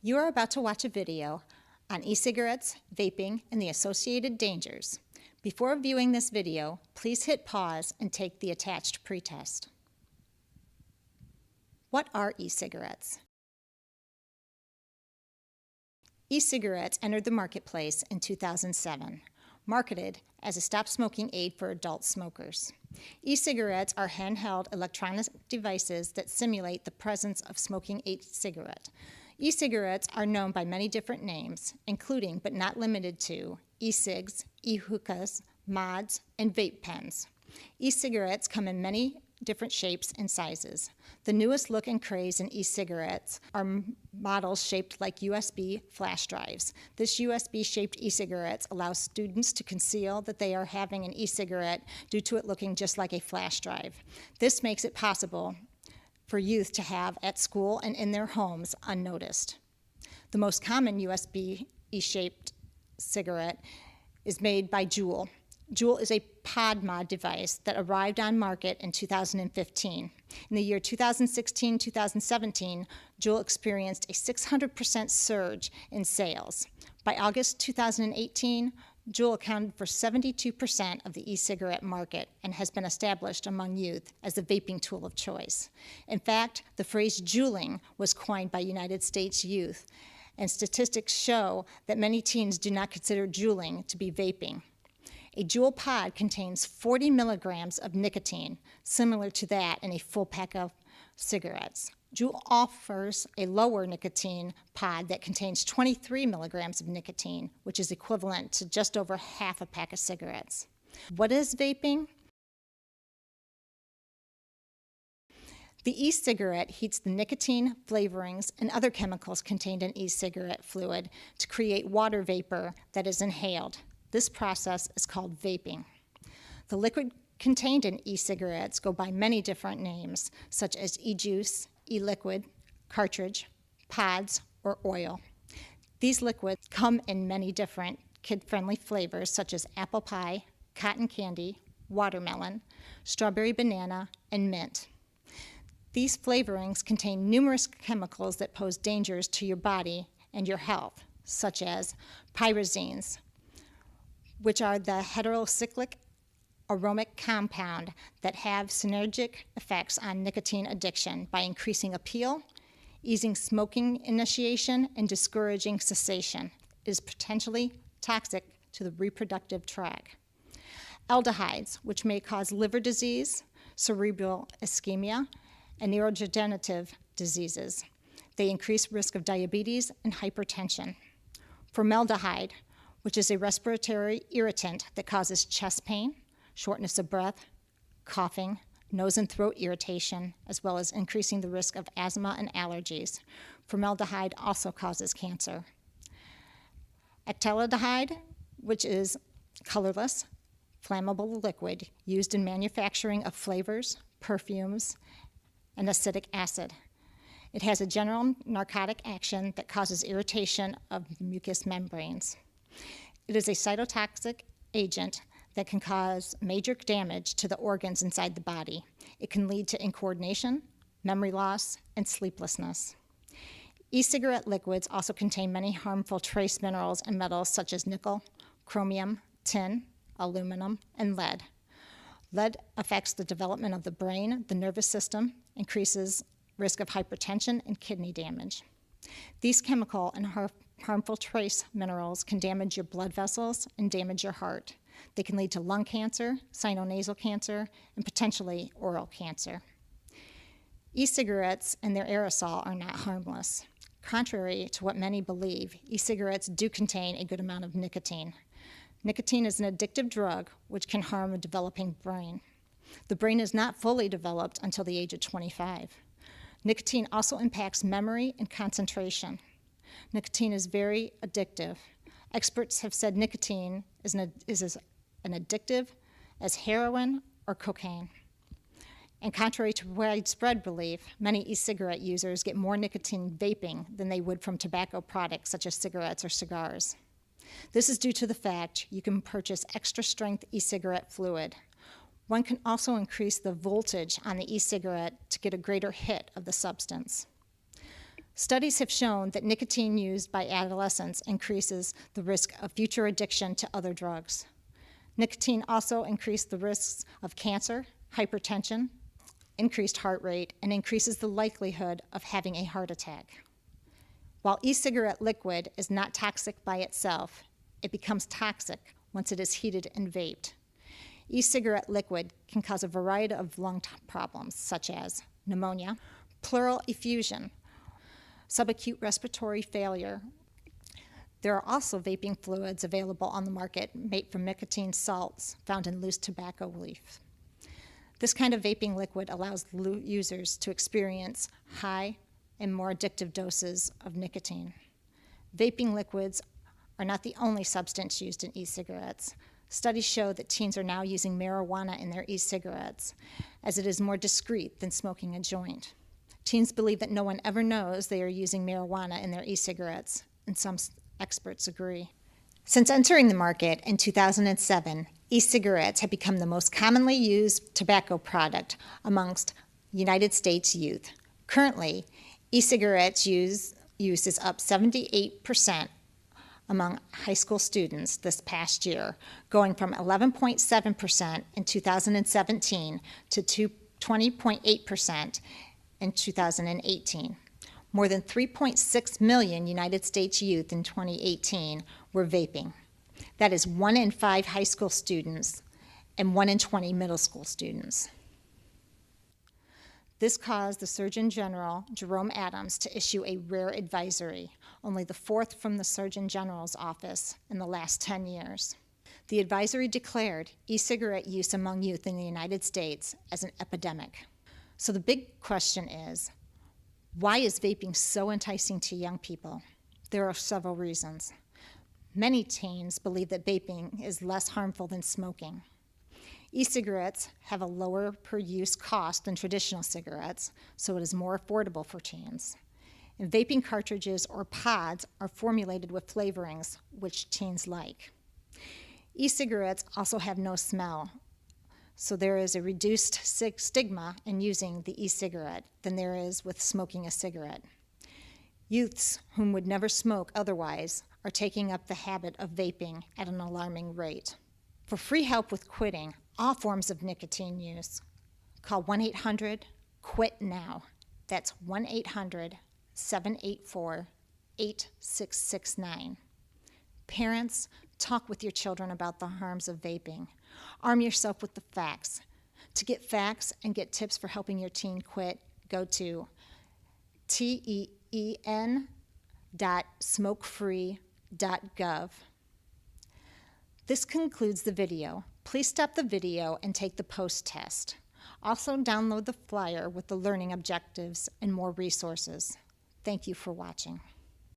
You are about to watch a video on e-cigarettes, vaping, and the associated dangers. Before viewing this video, please hit pause and take the attached pretest. What are e-cigarettes? E-cigarettes entered the marketplace in 2007, marketed as a stop-smoking aid for adult smokers. E-cigarettes are handheld electronic devices that simulate the presence of smoking a cigarette. E-cigarettes are known by many different names, including but not limited to e-cigs, e-hookahs, mods, and vape pens. E-cigarettes come in many different shapes and sizes. The newest look and craze in e-cigarettes are models shaped like USB flash drives. This USB-shaped e-cigarettes allows students to conceal that they are having an e-cigarette due to it looking just like a flash drive. This makes it possible for youth to have at school and in their homes unnoticed. The most common USB E-shaped cigarette is made by Juul. Juul is a pod mod device that arrived on market in 2015. In the year 2016-2017, Juul experienced a 600% surge in sales. By August 2018, Juul accounted for 72% of the e-cigarette market and has been established among youth as the vaping tool of choice. In fact, the phrase Juuling was coined by United States youth, and statistics show that many teens do not consider Juuling to be vaping. A Juul pod contains 40 milligrams of nicotine, similar to that in a full pack of cigarettes. Juul offers a lower nicotine pod that contains 23 milligrams of nicotine, which is equivalent to just over half a pack of cigarettes. What is vaping? The e-cigarette heats the nicotine, flavorings, and other chemicals contained in e-cigarette fluid to create water vapor that is inhaled. This process is called vaping. The liquid contained in e-cigarettes go by many different names, such as e-juice, e-liquid, cartridge, pods, or oil. These liquids come in many different kid-friendly flavors, such as apple pie, cotton candy, watermelon, strawberry banana, and mint. These flavorings contain numerous chemicals that pose dangers to your body and your health, such as pyrazines, which are the heterocyclic aromatic compound that have synergic effects on nicotine addiction by increasing appeal, easing smoking initiation, and discouraging cessation. It is potentially toxic to the reproductive tract. Aldehydes, which may cause liver disease, cerebral ischemia, and neurodegenerative diseases. They increase risk of diabetes and hypertension. Formaldehyde, which is a respiratory irritant that causes chest pain, shortness of breath, coughing, nose and throat irritation, as well as increasing the risk of asthma and allergies. Formaldehyde also causes cancer. Actaldehyde, which is colorless, flammable liquid used in manufacturing of flavors, perfumes, and acetic acid. It has a general narcotic action that causes irritation of mucous membranes. It is a cytotoxic agent that can cause major damage to the organs inside the body. It can lead to incoordination, memory loss, and sleeplessness. E-cigarette liquids also contain many harmful trace minerals and metals such as nickel, chromium, tin, aluminum, and lead. Lead affects the development of the brain, the nervous system, increases risk of hypertension and kidney damage. These chemical and harmful trace minerals can damage your blood vessels and damage your heart. They can lead to lung cancer, sinonasal cancer, and potentially oral cancer. E-cigarettes and their aerosol are not harmless. Contrary to what many believe, e-cigarettes do contain a good amount of nicotine. Nicotine is an addictive drug which can harm a developing brain. The brain is not fully developed until the age of 25. Nicotine also impacts memory and concentration. Nicotine is very addictive. Experts have said nicotine is as addictive as heroin or cocaine. And contrary to widespread belief, many e-cigarette users get more nicotine vaping than they would from tobacco products such as cigarettes or cigars. This is due to the fact you can purchase extra strength e-cigarette fluid. One can also increase the voltage on the e-cigarette to get a greater hit of the substance. Studies have shown that nicotine used by adolescents increases the risk of future addiction to other drugs. Nicotine also increases the risks of cancer, hypertension, increased heart rate, and increases the likelihood of having a heart attack. While e-cigarette liquid is not toxic by itself, it becomes toxic once it is heated and vaped. E-cigarette liquid can cause a variety of lung problems, such as pneumonia, pleural effusion, subacute respiratory failure. There are also vaping fluids available on the market made from nicotine salts found in loose tobacco leaf. This kind of vaping liquid allows users to experience high and more addictive doses of nicotine. Vaping liquids are not the only substance used in e-cigarettes. Studies show that teens are now using marijuana in their e-cigarettes, as it is more discreet than smoking a joint. Teens believe that no one ever knows they are using marijuana in their e-cigarettes, and some experts agree. Since entering the market in 2007, e-cigarettes have become the most commonly used tobacco product amongst United States youth. Currently, e-cigarettes use is up 78% among high school students this past year, going from 11.7% in 2017 to 20.8% in 2018. More than 3.6 million United States youth in 2018 were vaping. That is 1 in 5 high school students and 1 in 20 middle school students. This caused the Surgeon General, Jerome Adams, to issue a rare advisory, only the 4th from the Surgeon General's office in the last 10 years. The advisory declared e-cigarette use among youth in the United States as an epidemic. So the big question is, why is vaping so enticing to young people? There are several reasons. Many teens believe that vaping is less harmful than smoking. E-cigarettes have a lower per-use cost than traditional cigarettes, so it is more affordable for teens. And vaping cartridges or pods are formulated with flavorings, which teens like. E-cigarettes also have no smell, so there is a reduced stigma in using the e-cigarette than there is with smoking a cigarette. Youths whom would never smoke otherwise are taking up the habit of vaping at an alarming rate. For free help with quitting all forms of nicotine use, call 1-800-QUIT-NOW. That's 1-800-784-8669. Parents, talk with your children about the harms of vaping. Arm yourself with the facts. To get facts and get tips for helping your teen quit, go to teen.smokefree.gov. This concludes the video. Please stop the video and take the post test. Also download the flyer with the learning objectives and more resources. Thank you for watching.